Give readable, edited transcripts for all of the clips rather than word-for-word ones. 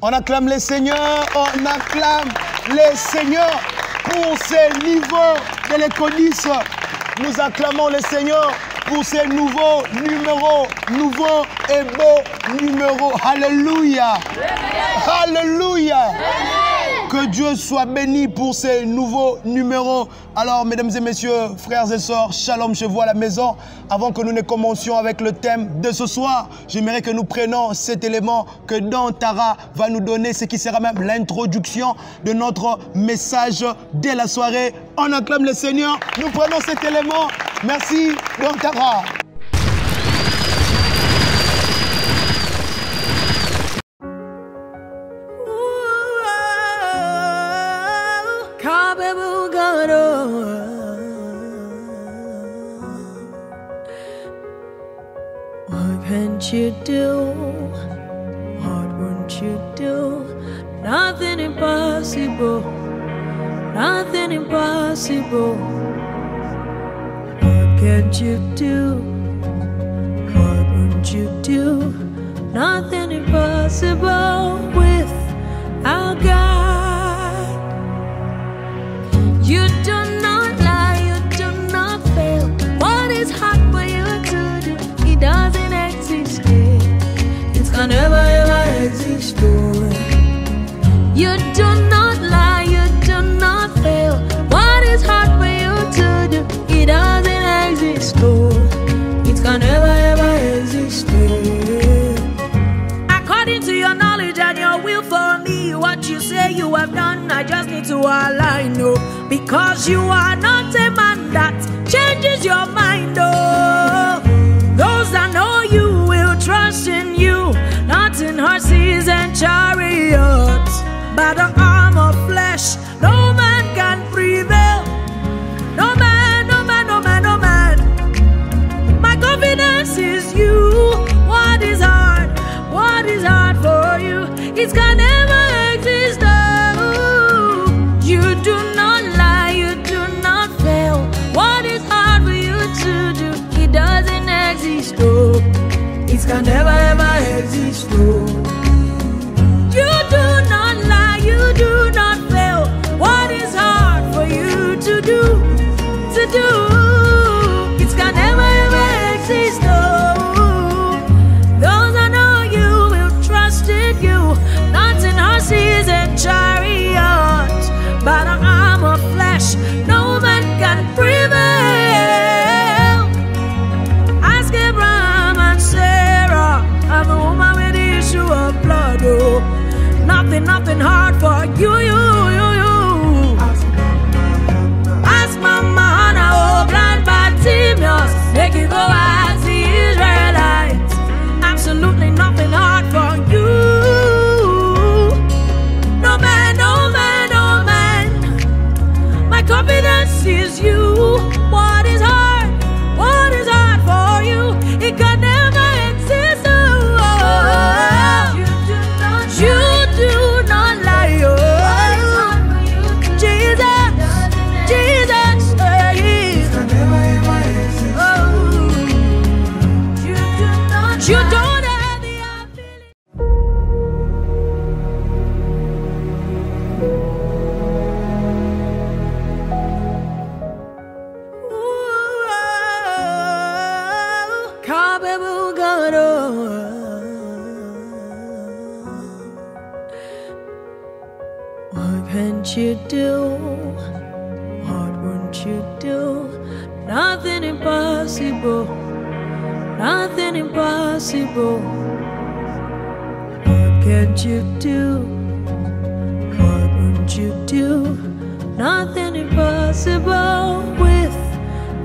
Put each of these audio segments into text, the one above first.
On acclame les seigneurs, on acclame les seigneurs pour ces niveaux de l'économiste. Nous acclamons les seigneurs pour ces nouveaux numéros, nouveaux et beaux numéros. Alléluia. Alléluia. Que Dieu soit béni pour ces nouveaux numéros. Alors, mesdames et messieurs, frères et sœurs, shalom chez vous à la maison. Avant que nous ne commencions avec le thème de ce soir, j'aimerais que nous prenions cet élément que Don Tara va nous donner, ce qui sera même l'introduction de notre message dès la soirée. On acclame le Seigneur. Nous prenons cet élément. Merci, Don Tara. What can't you do? What won't you do? Nothing impossible. Nothing impossible. What can't you do? What won't you do? Nothing impossible with our God. You do not lie, you do not fail. What is hard for you to do? It doesn't exist yet. It can never ever exist. You do not lie, you do not fail. What is hard for you to do? It doesn't exist. It can never ever exist. According to your knowledge and your will for me, what you say you have done, I just need to align, no. Because you are not a man that changes your mind, oh. Those that know you will trust in you, not in horses and chariots. By the arm of flesh, no man can prevail. No man, no man, no man, no man. My confidence is you. What is hard? What is hard for you? It can never exist. Oh. You do not lie, you do not fail. What is hard for you to do? It doesn't exist. Oh. It can never ever exist. Oh. You do not lie, you do not fail. What is hard for you to do? To do? It can never ever exist. Oh. Those I know you will trust in you, not in horses and chariots. By the arm of flesh, no man can prevail. Ask Abraham and Sarah, and the woman with the issue of blood. Oh. Nothing hard for you. Ask Mama Hannah, oh, Grandpa Timaeus, make you go as the Israelites. Absolutely nothing hard for you. No man, no man, no man. My confidence is you. What is hard? What is hard for you? It can never exist. Oh, you do not lie. Oh, Jesus, Jesus, oh, you don't have the ability. What can't you do? What won't you do? Nothing impossible. Nothing impossible. What can't you do? What won't you do? Nothing impossible with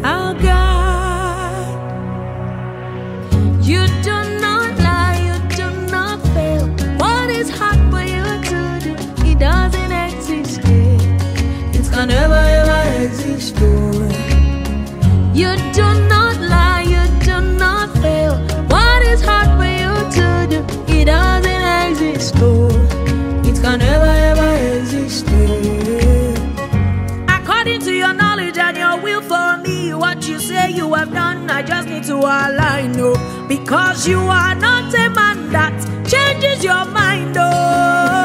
our God. You do not lie, you do not fail. What is hard for you to do? It doesn't exist yet. It can never ever exist. You do not lie, you do not fail. What is hard for you to do? It doesn't exist. It can never ever exist. According to your knowledge and your will for me, what you say you have done, I just need to align, no. Because you are not a man that changes your mind, oh.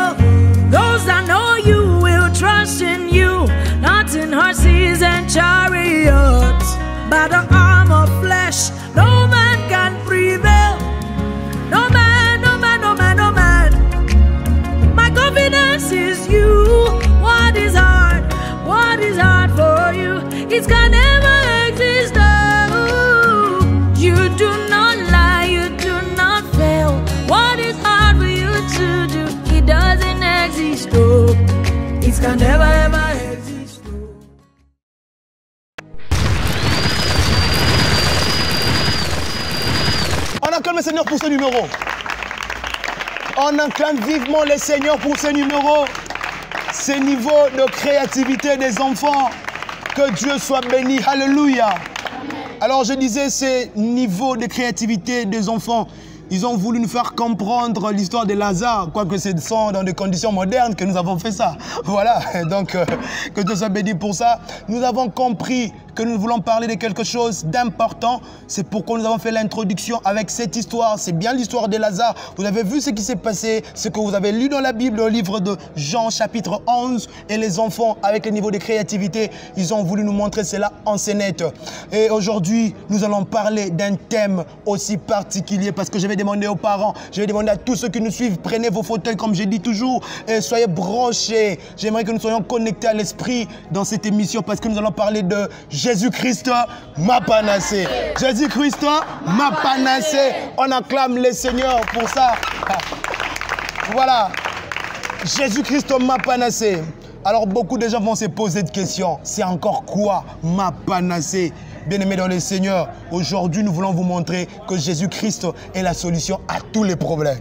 chariot, by the arm of flesh, no man can prevail. No man, no man, no man, no man. My confidence is you. What is hard for you? It can never exist. Oh, you do not lie, you do not fail. What is hard for you to do? It doesn't exist. Oh, it can never ever exist. On acclame le Seigneur pour ce numéro. On acclame vivement le Seigneur pour ce numéro. Ces niveaux de créativité des enfants. Que Dieu soit béni. Alléluia. Alors je disais, ces niveaux de créativité des enfants, ils ont voulu nous faire comprendre l'histoire de Lazare, quoique ce sont dans des conditions modernes que nous avons fait ça. Voilà, donc que Dieu soit béni pour ça. Nous avons compris que nous voulons parler de quelque chose d'important. C'est pourquoi nous avons fait l'introduction avec cette histoire. C'est bien l'histoire de Lazare. Vous avez vu ce qui s'est passé, ce que vous avez lu dans la Bible, au livre de Jean chapitre 11. Et les enfants, avec le niveau de créativité, ils ont voulu nous montrer cela en scénette. Et aujourd'hui, nous allons parler d'un thème aussi particulier parce que je vais demander aux parents, je vais demander à tous ceux qui nous suivent, prenez vos fauteuils comme je dis toujours et soyez branchés. J'aimerais que nous soyons connectés à l'esprit dans cette émission parce que nous allons parler de Jésus-Christ m'a panacé. Jésus-Christ m'a panacé. On acclame le Seigneur pour ça. Voilà. Jésus-Christ m'a panacé. Alors beaucoup de gens vont se poser de questions. C'est encore quoi m'a panacé? Bien-aimés dans le Seigneur, aujourd'hui nous voulons vous montrer que Jésus-Christ est la solution à tous les problèmes.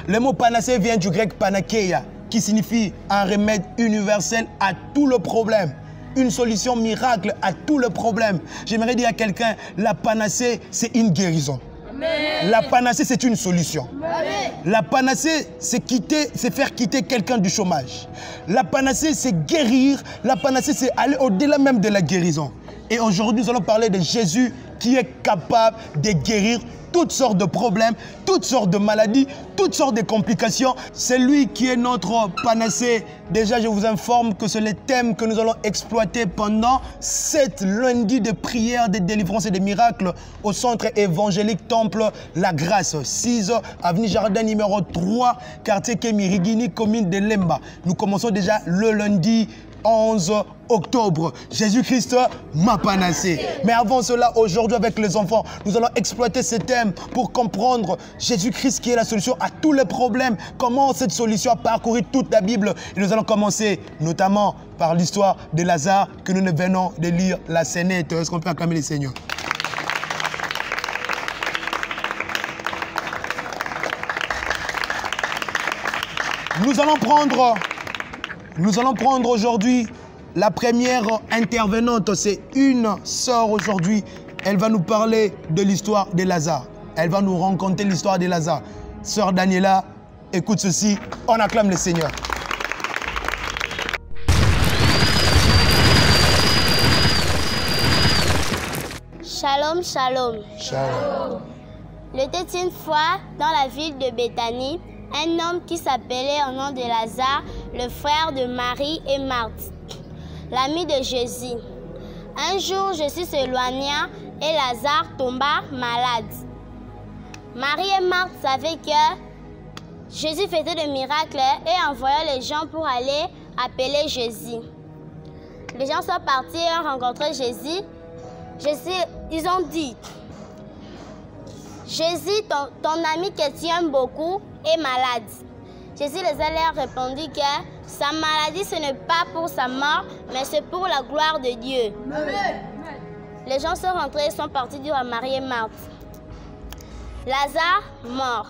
Le mot panacée vient du grec panakeia, qui signifie un remède universel à tout le problème. Une solution miracle à tout le problème. J'aimerais dire à quelqu'un, la panacée, c'est une guérison. Amen. La panacée, c'est une solution. Amen. La panacée, c'est faire quitter quelqu'un du chômage. La panacée, c'est guérir. La panacée, c'est aller au-delà même de la guérison. Et aujourd'hui, nous allons parler de Jésus qui est capable de guérir toutes sortes de problèmes, toutes sortes de maladies, toutes sortes de complications. C'est lui qui est notre panacée. Déjà, je vous informe que c'est le thème que nous allons exploiter pendant 7 lundis de prière, de délivrance et de miracles au centre évangélique Temple La Grâce, 6 avenue Jardin numéro 3, quartier Kemirigini, commune de Lemba. Nous commençons déjà le lundi 11 octobre. Jésus-Christ m'a panacé. Mais avant cela, aujourd'hui avec les enfants, nous allons exploiter ce thème pour comprendre Jésus-Christ qui est la solution à tous les problèmes. Comment cette solution a parcouru toute la Bible. Et nous allons commencer notamment par l'histoire de Lazare que nous venons de lire la scénette. Est-ce qu'on peut acclamer les Seigneurs? Nous allons prendre aujourd'hui la première intervenante. C'est une sœur aujourd'hui. Elle va nous parler de l'histoire de Lazare. Elle va nous raconter l'histoire de Lazare. Sœur Daniela, écoute ceci. On acclame le Seigneur. Shalom, shalom. Shalom. Il était une fois dans la ville de Béthanie un homme qui s'appelait au nom de Lazare, le frère de Marie et Marthe, l'ami de Jésus. Un jour, Jésus s'éloigna et Lazare tomba malade. Marie et Marthe savaient que Jésus faisait des miracles et envoyait les gens pour aller appeler Jésus. Les gens sont partis et ont rencontré Jésus. Ils ont dit, Jésus, ton ami que tu aimes beaucoup, est malade. Jésus les a leur répondu que sa maladie, ce n'est pas pour sa mort, mais c'est pour la gloire de Dieu. Amen. Les gens sont rentrés et sont partis dire à Marie et Marthe. Lazare mort.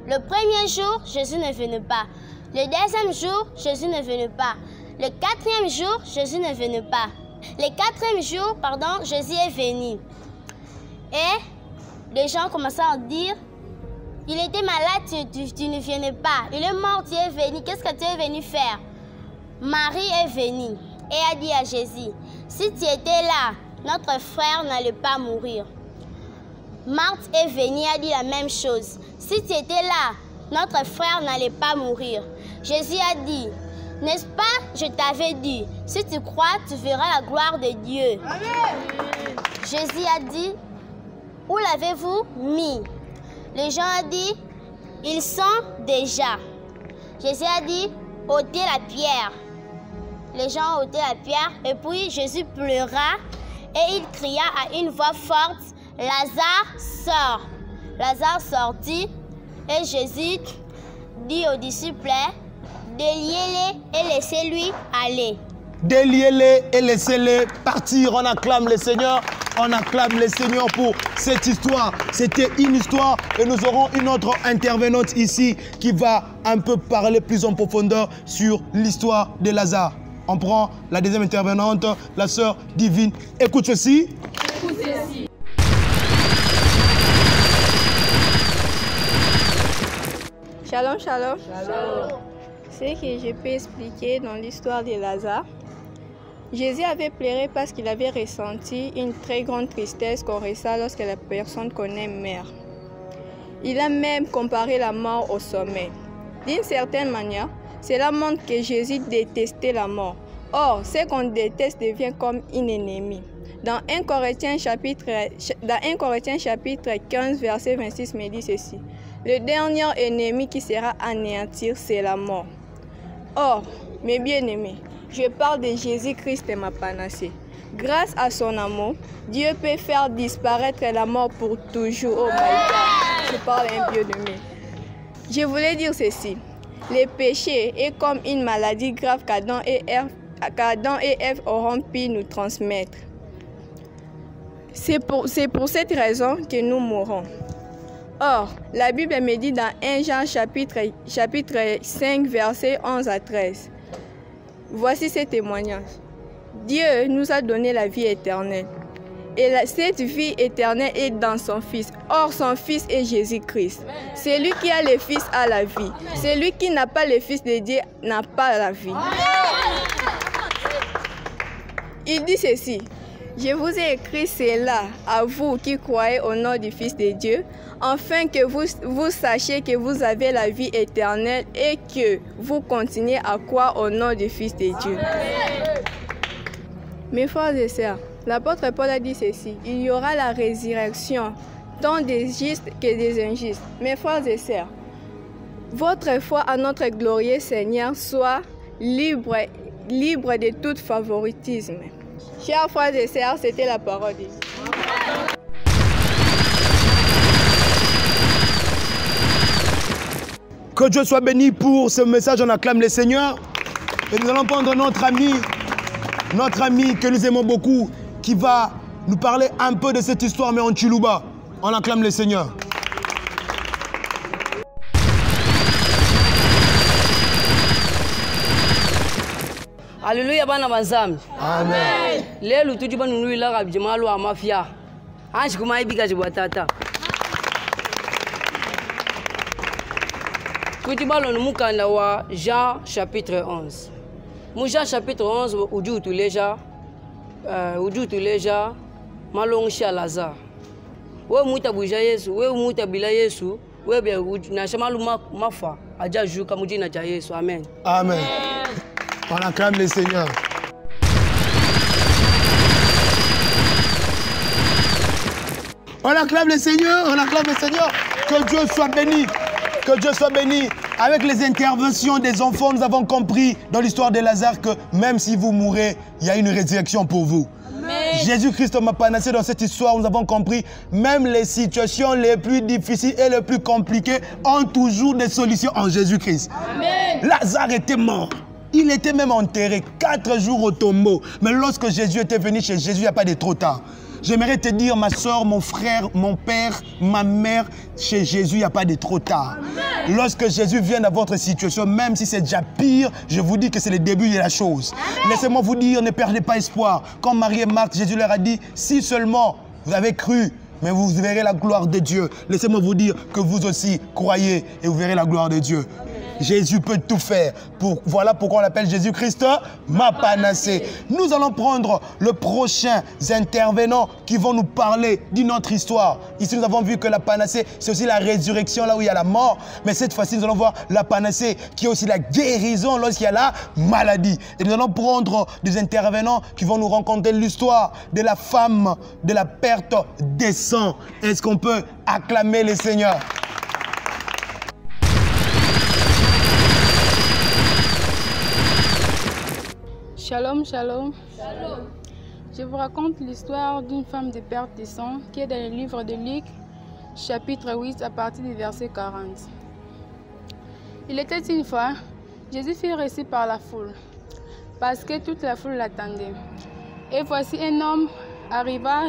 Le premier jour, Jésus ne venait pas. Le deuxième jour, Jésus ne venait pas. Le quatrième jour, Jésus ne venait pas. Le quatrième jour, Jésus est venu. Et les gens commençaient à dire, il était malade, tu ne venais pas. Il est mort, tu es venu. Qu'est-ce que tu es venu faire? Marie est venue et a dit à Jésus, si tu étais là, notre frère n'allait pas mourir. Marthe est venue et a dit la même chose. Si tu étais là, notre frère n'allait pas mourir. Jésus a dit, N'est-ce pas, je t'avais dit, si tu crois, tu verras la gloire de Dieu. Amen. Jésus a dit, où l'avez-vous mis? Les gens ont dit, ils sont déjà. Jésus a dit, ôtez la pierre. Les gens ont ôté la pierre et puis Jésus pleura et il cria à une voix forte, Lazare, sort. Lazare sortit et Jésus dit aux disciples, déliez-les et laissez-lui aller. Déliez-les et laissez-les partir. On acclame le Seigneur. On acclame le Seigneur pour cette histoire. C'était une histoire et nous aurons une autre intervenante ici qui va un peu parler plus en profondeur sur l'histoire de Lazare. On prend la deuxième intervenante, la sœur Divine. Écoute ceci. Écoute ceci. Shalom, shalom. Shalom. Ce que je peux expliquer dans l'histoire de Lazare, Jésus avait pleuré parce qu'il avait ressenti une très grande tristesse qu'on ressent lorsque la personne connaît mère. Il a même comparé la mort au sommeil. D'une certaine manière, cela montre que Jésus détestait la mort. Or, ce qu'on déteste devient comme un ennemi. Dans 1 Corinthiens chapitre 15, verset 26, me dit ceci. Le dernier ennemi qui sera anéantir, c'est la mort. Or, mes bien-aimés, je parle de Jésus-Christ et ma panacée. Grâce à son amour, Dieu peut faire disparaître la mort pour toujours. Oh my God, je parle un bien-aimé. Je voulais dire ceci. Le péché est comme une maladie grave qu'Adam et Ève auront pu nous transmettre. C'est pour cette raison que nous mourrons. Or, la Bible me dit dans 1 Jean chapitre 5, versets 11 à 13. Voici ce témoignage. Dieu nous a donné la vie éternelle. Et cette vie éternelle est dans son Fils. Or, son Fils est Jésus-Christ. Celui qui a le Fils a la vie. Celui qui n'a pas le Fils de Dieu n'a pas la vie. Il dit ceci. Je vous ai écrit cela à vous qui croyez au nom du Fils de Dieu, afin que vous sachiez que vous avez la vie éternelle et que vous continuez à croire au nom du Fils de Dieu. Mes frères et sœurs, l'apôtre Paul a dit ceci, il y aura la résurrection tant des justes que des injustes. Mes frères et sœurs, votre foi à notre glorieux Seigneur soit libre de tout favoritisme. Chers frères et sœurs, c'était la parole de Dieu. Que Dieu soit béni pour ce message. On acclame le Seigneur. Et nous allons prendre notre ami que nous aimons beaucoup, qui va nous parler un peu de cette histoire, mais en Chiluba. On acclame le Seigneur. Alléluia bana banzambi. Amen. Lelo tuji banu nuila kabjimalo a mafia. Anshi kuma ibika jibwatata. Tuji balo numukanda wa Jean chapitre 11. Mu Jean chapitre 11 uju tuleja malongisha Lazare. We muita buja Yesu, we muita bila Yesu, we be na shamalu mafa aja juka mujina ja Yesu. Amen. Amen. On acclame le Seigneur. On acclame le Seigneur, on acclame le Seigneur. Que Dieu soit béni. Que Dieu soit béni. Avec les interventions des enfants, nous avons compris dans l'histoire de Lazare que même si vous mourrez, il y a une résurrection pour vous. Jésus-Christ m'a panacé dans cette histoire, nous avons compris, même les situations les plus difficiles et les plus compliquées ont toujours des solutions en Jésus-Christ. Lazare était mort. Il était même enterré 4 jours au tombeau. Mais lorsque Jésus était venu chez Jésus, il n'y a pas de trop tard. J'aimerais te dire, ma soeur, mon frère, mon père, ma mère, chez Jésus, il n'y a pas de trop tard. Amen. Lorsque Jésus vient dans votre situation, même si c'est déjà pire, je vous dis que c'est le début de la chose. Laissez-moi vous dire, ne perdez pas espoir. Comme Marie et Marthe, Jésus leur a dit, si seulement vous avez cru, mais vous verrez la gloire de Dieu. Laissez-moi vous dire que vous aussi croyez et vous verrez la gloire de Dieu. Amen. Jésus peut tout faire. Voilà pourquoi on l'appelle Jésus-Christ, ma panacée. Nous allons prendre le prochain intervenant qui vont nous parler d'une autre histoire. Ici, nous avons vu que la panacée, c'est aussi la résurrection, là où il y a la mort. Mais cette fois-ci, nous allons voir la panacée qui est aussi la guérison lorsqu'il y a la maladie. Et nous allons prendre des intervenants qui vont nous raconter l'histoire de la femme de la perte des sangs. Est-ce qu'on peut acclamer le Seigneur? Shalom, shalom. Shalom. Je vous raconte l'histoire d'une femme de perte de sang qui est dans le livre de Luc, chapitre 8, à partir du verset 40. Il était une fois, Jésus fut reçu par la foule, parce que toute la foule l'attendait. Et voici un homme arriva,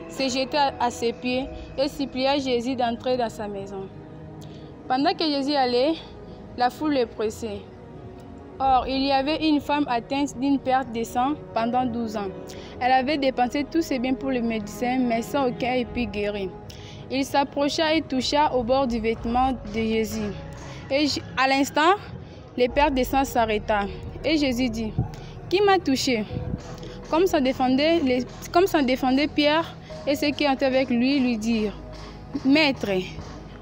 se jeta à ses pieds et supplia Jésus d'entrer dans sa maison. Pendant que Jésus allait, la foule le pressait. Or, il y avait une femme atteinte d'une perte de sang pendant 12 ans. Elle avait dépensé tous ses biens pour le médecin, mais sans aucun épis guéri. Il s'approcha et toucha au bord du vêtement de Jésus. Et à l'instant, les pertes de sang s'arrêta. Et Jésus dit, « Qui m'a touché ?» Comme s'en défendait Pierre et ceux qui étaient avec lui dirent, « Maître,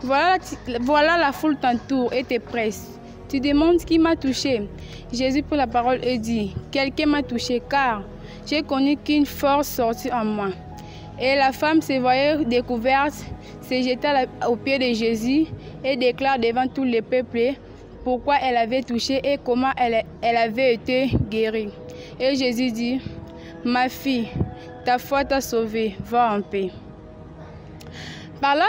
voilà la foule t'entoure et te presse. Tu demandes qui m'a touché. » Jésus prit la parole et dit, « Quelqu'un m'a touché, car j'ai connu qu'une force sortit en moi. » Et la femme, se voyant découverte, se jeta aux pieds de Jésus et déclare devant tout le peuple pourquoi elle avait touché et comment elle avait été guérie. Et Jésus dit, « Ma fille, ta foi t'a sauvée, va en paix. » Par là,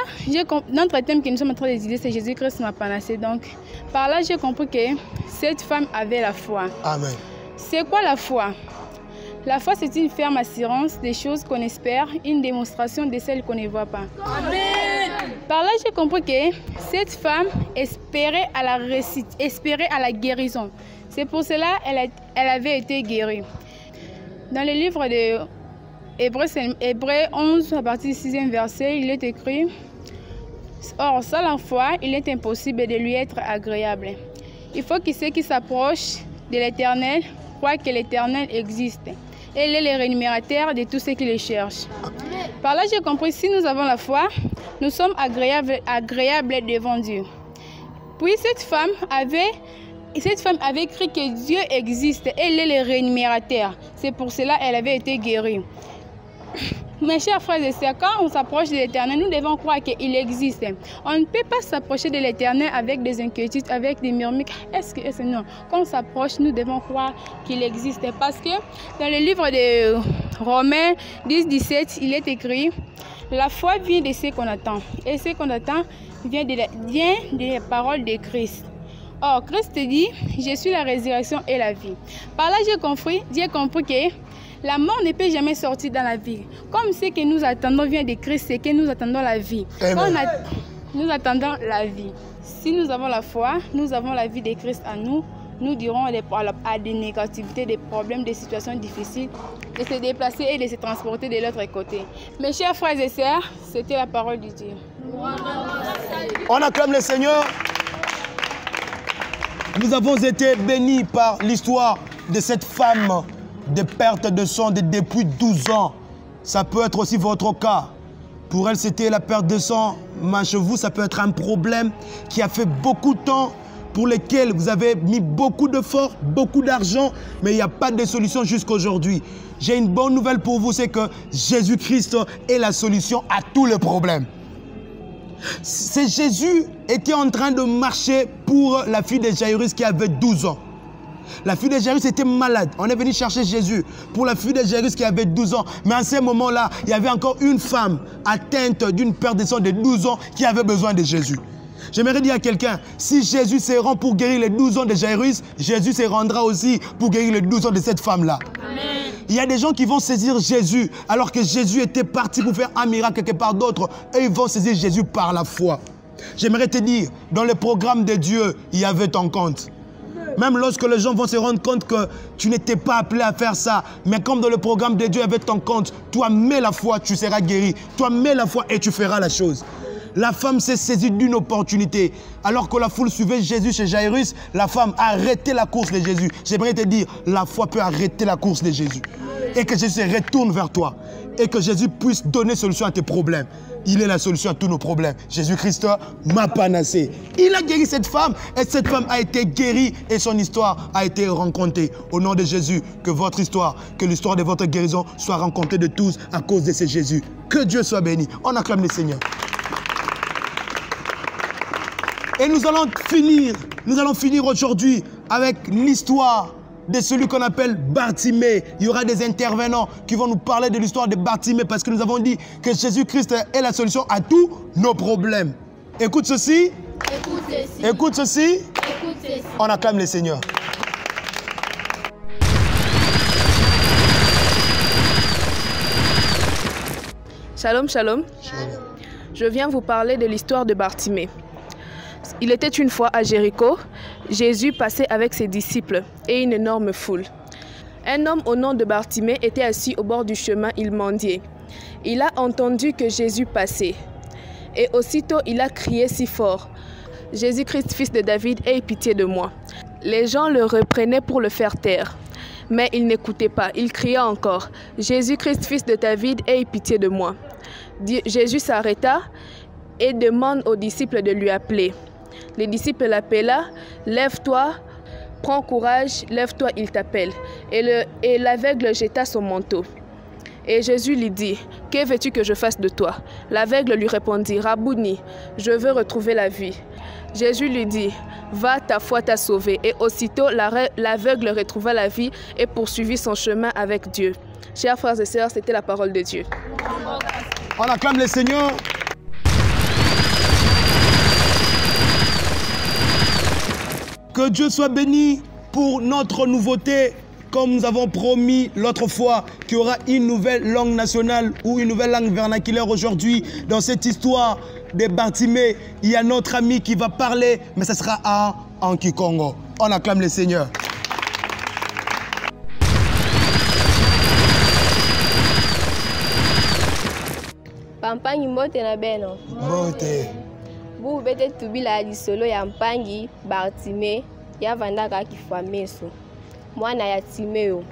notre thème que nous sommes en train d'étudier, c'est Jésus-Christ ma panacée. Donc, par là, j'ai compris que cette femme avait la foi. Amen. C'est quoi la foi? La foi, c'est une ferme assurance des choses qu'on espère, une démonstration de celles qu'on ne voit pas. Amen. Par là, j'ai compris que cette femme espérait à la réussite, espérait à la guérison. C'est pour cela qu'elle avait été guérie. Dans le livre de Hébreux 11, à partir du 6e verset, il est écrit « Or, sans la foi, il est impossible de lui être agréable. Il faut que ceux qui s'approchent de l'Éternel croient que l'Éternel existe. Et il est le rémunérateur de tous ceux qui le cherchent. » Par là, j'ai compris, si nous avons la foi, nous sommes agréables devant Dieu. Puis cette femme avait cru que Dieu existe et il est le rémunérateur. C'est pour cela qu'elle avait été guérie. Mes chers frères et sœurs, quand on s'approche de l'Éternel, nous devons croire qu'il existe. On ne peut pas s'approcher de l'Éternel avec des inquiétudes, avec des murmures. Est-ce que non? Quand on s'approche, nous devons croire qu'il existe. Parce que dans le livre de Romains 10-17, il est écrit « La foi vient de ce qu'on attend. Et ce qu'on attend vient des paroles de Christ. » Or, Christ dit « Je suis la résurrection et la vie. » Par là, j'ai compris que la mort ne peut jamais sortir dans la vie. Comme ce que nous attendons vient de Christ, c'est que nous attendons la vie. Nous attendons la vie. Si nous avons la foi, nous avons la vie de Christ en nous. Nous dirons à des négativités, des problèmes, des situations difficiles, de se déplacer et de se transporter de l'autre côté. Mes chers frères et sœurs, c'était la parole de Dieu. On acclame le Seigneur. Nous avons été bénis par l'histoire de cette femme de perte de sang depuis 12 ans. Ça peut être aussi votre cas. Pour elle, c'était la perte de sang. Mais chez vous, ça peut être un problème qui a fait beaucoup de temps, pour lequel vous avez mis beaucoup d'efforts, beaucoup d'argent, mais il n'y a pas de solution jusqu'à aujourd'hui. J'ai une bonne nouvelle pour vous, c'est que Jésus-Christ est la solution à tous les problèmes. C'est Jésus était en train de marcher pour la fille de Jairus qui avait 12 ans. La fille de Jairus était malade. On est venu chercher Jésus pour la fille de Jairus qui avait 12 ans. Mais à ce moment-là, il y avait encore une femme atteinte d'une perte de sang de 12 ans qui avait besoin de Jésus. J'aimerais dire à quelqu'un, si Jésus se rend pour guérir les 12 ans de Jairus, Jésus se rendra aussi pour guérir les 12 ans de cette femme-là. Il y a des gens qui vont saisir Jésus alors que Jésus était parti pour faire un miracle quelque part d'autre. Et ils vont saisir Jésus par la foi. J'aimerais te dire, dans le programme de Dieu, il y avait ton compte. Même lorsque les gens vont se rendre compte que tu n'étais pas appelé à faire ça, mais comme dans le programme de Dieu, il y avait ton compte, toi mets la foi, tu seras guéri. Toi mets la foi et tu feras la chose. La femme s'est saisie d'une opportunité. Alors que la foule suivait Jésus chez Jairus, la femme a arrêté la course de Jésus. J'aimerais te dire, la foi peut arrêter la course de Jésus. Et que Jésus se retourne vers toi. Et que Jésus puisse donner solution à tes problèmes. Il est la solution à tous nos problèmes. Jésus-Christ m'a panacé. Il a guéri cette femme et cette femme a été guérie et son histoire a été rencontrée. Au nom de Jésus, que votre histoire, que l'histoire de votre guérison soit rencontrée de tous à cause de ce Jésus. Que Dieu soit béni. On acclame le Seigneur. Et nous allons finir aujourd'hui avec l'histoire de celui qu'on appelle Bartimée. Il y aura des intervenants qui vont nous parler de l'histoire de Bartimée parce que nous avons dit que Jésus-Christ est la solution à tous nos problèmes. Écoute ceci. Écoute ceci. Écoute ceci. Écoute ceci. On acclame le Seigneur. Shalom, shalom. Je viens vous parler de l'histoire de Bartimée. Il était une fois à Jéricho, Jésus passait avec ses disciples et une énorme foule. Un homme au nom de Bartimée était assis au bord du chemin, il mendiait. Il a entendu que Jésus passait. Et aussitôt il a crié si fort, « Jésus-Christ, fils de David, aie pitié de moi ». Les gens le reprenaient pour le faire taire. Mais il n'écoutait pas, il cria encore, « Jésus-Christ, fils de David, aie pitié de moi ». Jésus s'arrêta et demande aux disciples de lui appeler. Les disciples l'appela, « Lève-toi, prends courage, lève-toi, il t'appelle. » Et l'aveugle jeta son manteau. Et Jésus lui dit, « Que veux-tu que je fasse de toi ?» L'aveugle lui répondit, « Rabouni, je veux retrouver la vie. » Jésus lui dit, « Va, ta foi t'a sauvé. » Et aussitôt, l'aveugle retrouva la vie et poursuivit son chemin avec Dieu. Chers frères et sœurs, c'était la parole de Dieu. On acclame le Seigneur. Que Dieu soit béni pour notre nouveauté. Comme nous avons promis l'autre fois qu'il y aura une nouvelle langue nationale ou une nouvelle langue vernaculaire aujourd'hui. Dans cette histoire de Bartimée, il y a notre ami qui va parler, mais ce sera en Kikongo. On acclame le Seigneur. Pampangi mbote na beno. Mbote. Bu bete tubila lisolo ya mpangi Bartimée ya vandaka kifwa meso. Mwana ya Timeo.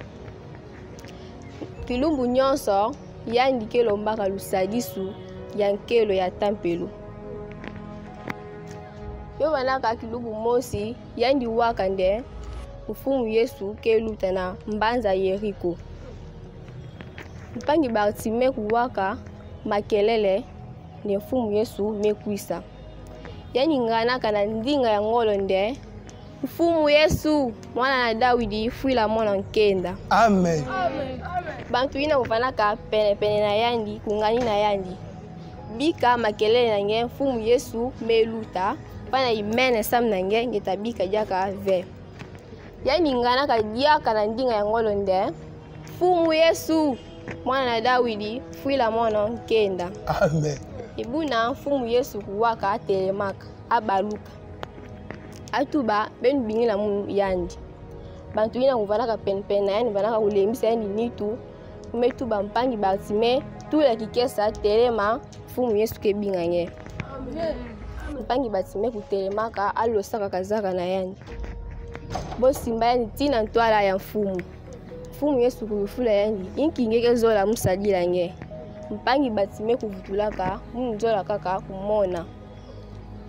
Kilumbu nyonso ya ndikelo mbaka lusadisu ya nkelo ya tampelo. Yo vandaka kilumbu mosi ya ndi wakande mfumu Yesu keluta na mbanza Yeriko. Mpangi Bartimée kuwaka makelele ni mfumu Yesu mekwisa. Yani ngana kana ndinga ya ngolo nde mfumu Yesu mwana na Dawidi fuila mwana nkenda. Amen. Bantu ina kufanaka pene na yandi kungani na yandi. Bika makelele na nge mfumu Yesu meluta pana imene sam na nge ngetabika jaka ve. Yani ngana ka diaka na ndinga ya ngolo nde mfumu Yesu mwana na Dawidi fuila mwana nkenda. Amen. Ibuna mfumu Yesu kuwaka atelemaka abaluka. Atuba ben bingila mu yandi. Bantu ina kuvanaka pen na yani vanaka ulembisa yani nitu. Umetuba mpangi Bartimée tula kikesa telema mfumu Yesu kebinga nye. Mpangi Bartimée kutelemaka alosaka kazaka na yani. Bosimba yani tina ntwala ya mfumu. Mfumu Yesu kulufula yani inkingeke zola musadila nye. Mpangi Bartimée kuvutulaka munzola kaka kumona.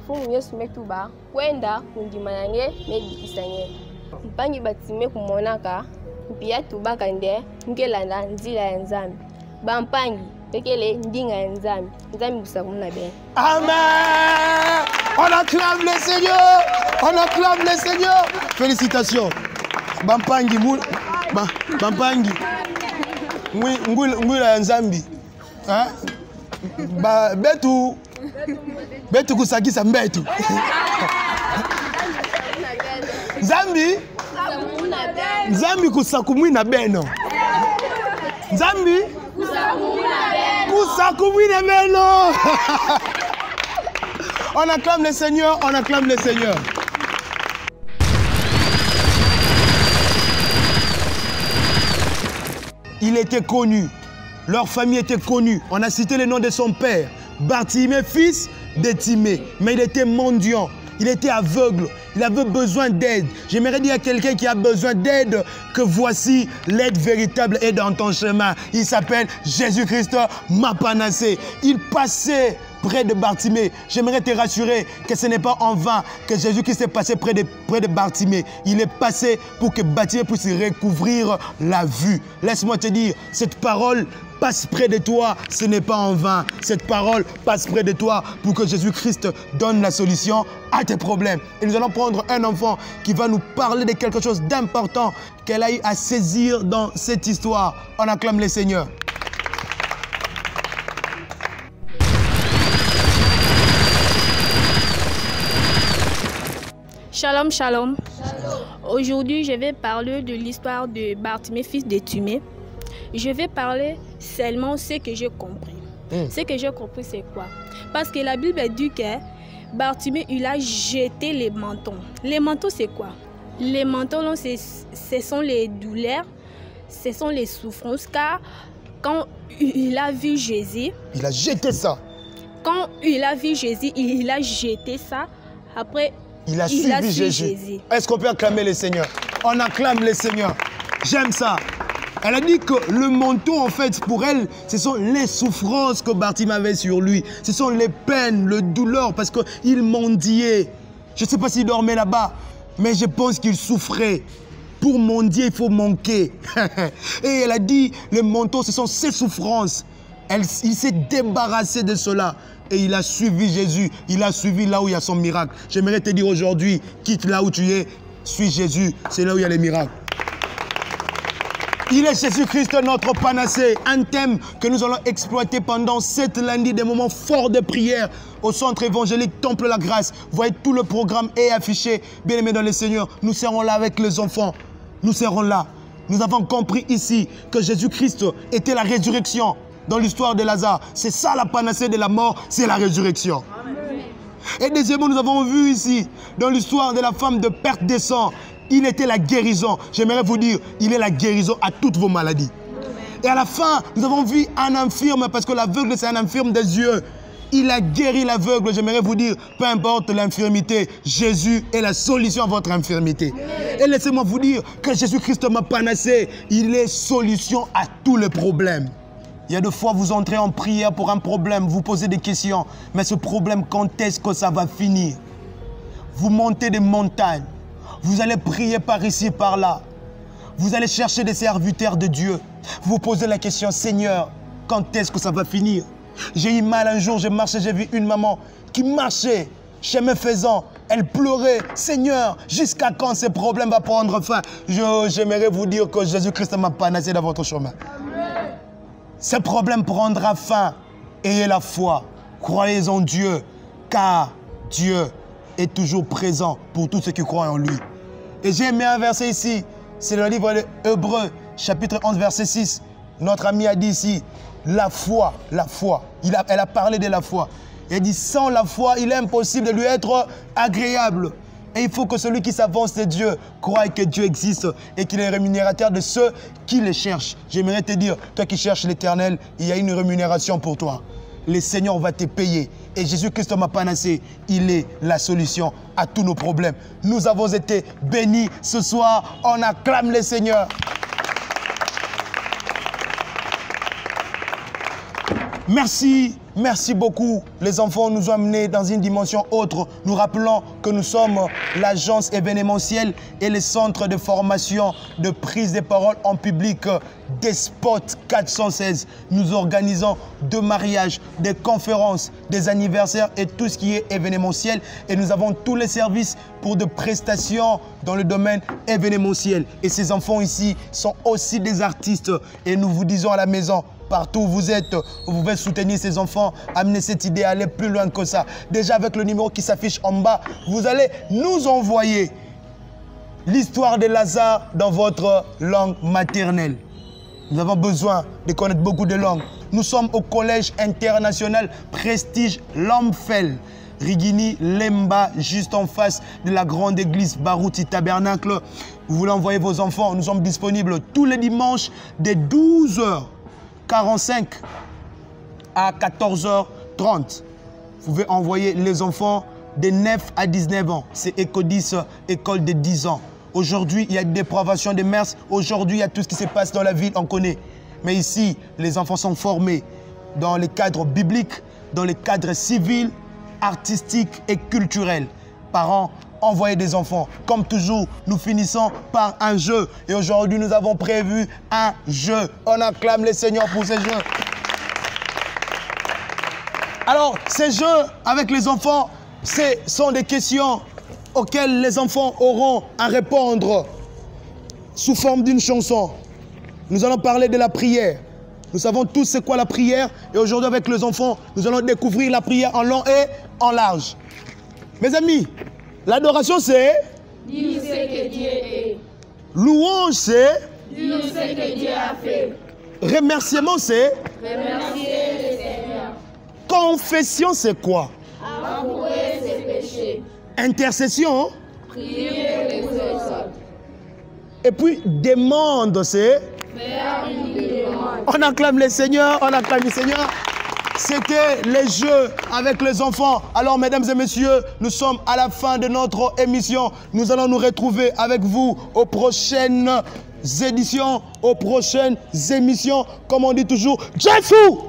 Mfumu Yesu metuba kwenda kundima nange medikisa nye. Mpangi Bartimée kumonaka mpia tubaka nde ngelanda nzila ya Nzambi. Bampangi pekele ndinga ya Nzambi. Nzambi kusakumuna ben. Amen. On acclame le Seigneur. On acclame le Seigneur. Félicitations. Bampangi Bampangi ngula ya Nzambi. Hein? Betu kusakisa mbetu. Nzambi kusakumwina beno. Nzambi kusakumwina beno. On acclame le Seigneur, on acclame le Seigneur. Il était connu. Leur famille était connue. On a cité le nom de son père. Bartimée, fils de Timée. Mais il était mendiant, il était aveugle, il avait besoin d'aide. J'aimerais dire à quelqu'un qui a besoin d'aide que voici l'aide véritable est dans ton chemin. Il s'appelle Jésus-Christ, ma panacée. Il passait près de Bartimée. J'aimerais te rassurer que ce n'est pas en vain que Jésus-Christ est passé près de Bartimée. Il est passé pour que Bartimée puisse recouvrir la vue. Laisse-moi te dire, cette parole passe près de toi, ce n'est pas en vain. Cette parole passe près de toi pour que Jésus-Christ donne la solution à tes problèmes. Et nous allons prendre un enfant qui va nous parler de quelque chose d'important qu'elle a eu à saisir dans cette histoire. On acclame le Seigneur. Shalom, shalom. Aujourd'hui, je vais parler de l'histoire de Bartimée, fils de Timée. Je vais parler seulement ce que j'ai compris. Ce que j'ai compris, c'est quoi? Parce que la Bible dit que Bartimée, il a jeté les mentons. Les mentons, c'est quoi? Les mentons, ce sont les douleurs, ce sont les souffrances. Car quand il a vu Jésus... Il a jeté ça. Quand il a vu Jésus, il a jeté ça. Après... Il a suivi Jésus. Est-ce qu'on peut acclamer le Seigneur? On acclame le Seigneur. J'aime ça. Elle a dit que le manteau, en fait, pour elle, ce sont les souffrances que Bartimée avait sur lui. Ce sont les peines, le douleur, parce qu'il mendiait. Je ne sais pas s'il dormait là-bas, mais je pense qu'il souffrait. Pour mendier, il faut manquer. Et elle a dit, le manteau, ce sont ses souffrances. Il s'est débarrassé de cela. Et il a suivi Jésus. Il a suivi là où il y a son miracle. J'aimerais te dire aujourd'hui, quitte là où tu es, suis Jésus. C'est là où il y a les miracles. Il est Jésus-Christ, notre panacée. Un thème que nous allons exploiter pendant 7 lundis, des moments forts de prière au centre évangélique Temple la Grâce. Vous voyez, tout le programme est affiché. Bien-aimés dans le Seigneur, nous serons là avec les enfants. Nous serons là. Nous avons compris ici que Jésus-Christ était la résurrection. Dans l'histoire de Lazare, c'est ça la panacée de la mort, c'est la résurrection. Amen. Et deuxièmement, nous avons vu ici, dans l'histoire de la femme de perte de sang, il était la guérison. J'aimerais vous dire, il est la guérison à toutes vos maladies. Amen. Et à la fin, nous avons vu un infirme, parce que l'aveugle, c'est un infirme des yeux. Il a guéri l'aveugle. J'aimerais vous dire, peu importe l'infirmité, Jésus est la solution à votre infirmité. Amen. Et laissez-moi vous dire que Jésus-Christ m'a panacé. Il est solution à tous les problèmes. Il y a des fois, vous entrez en prière pour un problème, vous posez des questions. Mais ce problème, quand est-ce que ça va finir? Vous montez des montagnes. Vous allez prier par ici, par là. Vous allez chercher des serviteurs de Dieu. Vous vous posez la question, Seigneur, quand est-ce que ça va finir? J'ai eu mal un jour, j'ai marché, j'ai vu une maman qui marchait, chemin faisant. Elle pleurait, Seigneur, jusqu'à quand ce problème va prendre fin? J'aimerais vous dire que Jésus-Christ m'a panacé dans votre chemin. Ce problème prendra fin. Ayez la foi. Croyez en Dieu. Car Dieu est toujours présent pour tous ceux qui croient en lui. Et j'ai aimé un verset ici. C'est le livre de Hébreux, chapitre 11, verset 6. Notre ami a dit ici, la foi, la foi. Elle a parlé de la foi. Elle dit, sans la foi, il est impossible de lui être agréable. Et il faut que celui qui s'avance de Dieu croie que Dieu existe et qu'il est rémunérateur de ceux qui le cherchent. J'aimerais te dire, toi qui cherches l'Éternel, il y a une rémunération pour toi. Le Seigneur va te payer. Et Jésus-Christ m'a panacé. Il est la solution à tous nos problèmes. Nous avons été bénis ce soir. On acclame le Seigneur. Merci, merci beaucoup. Les enfants nous ont amenés dans une dimension autre. Nous rappelons que nous sommes l'agence événementielle et le centre de formation de prise de parole en public des Spots 416. Nous organisons des mariages, des conférences, des anniversaires et tout ce qui est événementiel. Et nous avons tous les services pour de prestations dans le domaine événementiel. Et ces enfants ici sont aussi des artistes. Et nous vous disons à la maison, partout où vous êtes, vous pouvez soutenir ces enfants, amener cette idée à aller plus loin que ça. Déjà avec le numéro qui s'affiche en bas, vous allez nous envoyer l'histoire de Lazare dans votre langue maternelle. Nous avons besoin de connaître beaucoup de langues. Nous sommes au collège international Prestige Lamphel, Rigini, Lemba, juste en face de la grande église Barouti Tabernacle. Vous voulez envoyer vos enfants, nous sommes disponibles tous les dimanches de 12h45 à 14h 30. Vous pouvez envoyer les enfants de 9 à 19 ans. C'est Éco-10, école de 10 ans. Aujourd'hui, il y a une dépravation des mœurs. Aujourd'hui, il y a tout ce qui se passe dans la ville, on connaît. Mais ici, les enfants sont formés dans les cadres bibliques, dans les cadres civils, artistiques et culturels. Parents, envoyez des enfants. Comme toujours, nous finissons par un jeu. Et aujourd'hui, nous avons prévu un jeu. On acclame les seigneurs pour ces jeux. Alors, ces jeux avec les enfants, ce sont des questions auxquelles les enfants auront à répondre sous forme d'une chanson. Nous allons parler de la prière. Nous savons tous c'est quoi la prière. Et aujourd'hui, avec les enfants, nous allons découvrir la prière en long et en large. Mes amis, l'adoration c'est... Dis ce que Dieu est. Louange c'est... Dis ce que Dieu a fait. Remerciement c'est... Remercier le Seigneur. Confession c'est quoi? Avouer ses péchés. Intercession. Prier pour les autres. Et puis demande c'est... Faire une demande. On acclame les seigneurs, on acclame les seigneurs. C'était les jeux avec les enfants. Alors, mesdames et messieurs, nous sommes à la fin de notre émission. Nous allons nous retrouver avec vous aux prochaines éditions, aux prochaines émissions. Comme on dit toujours, Dieu est fou!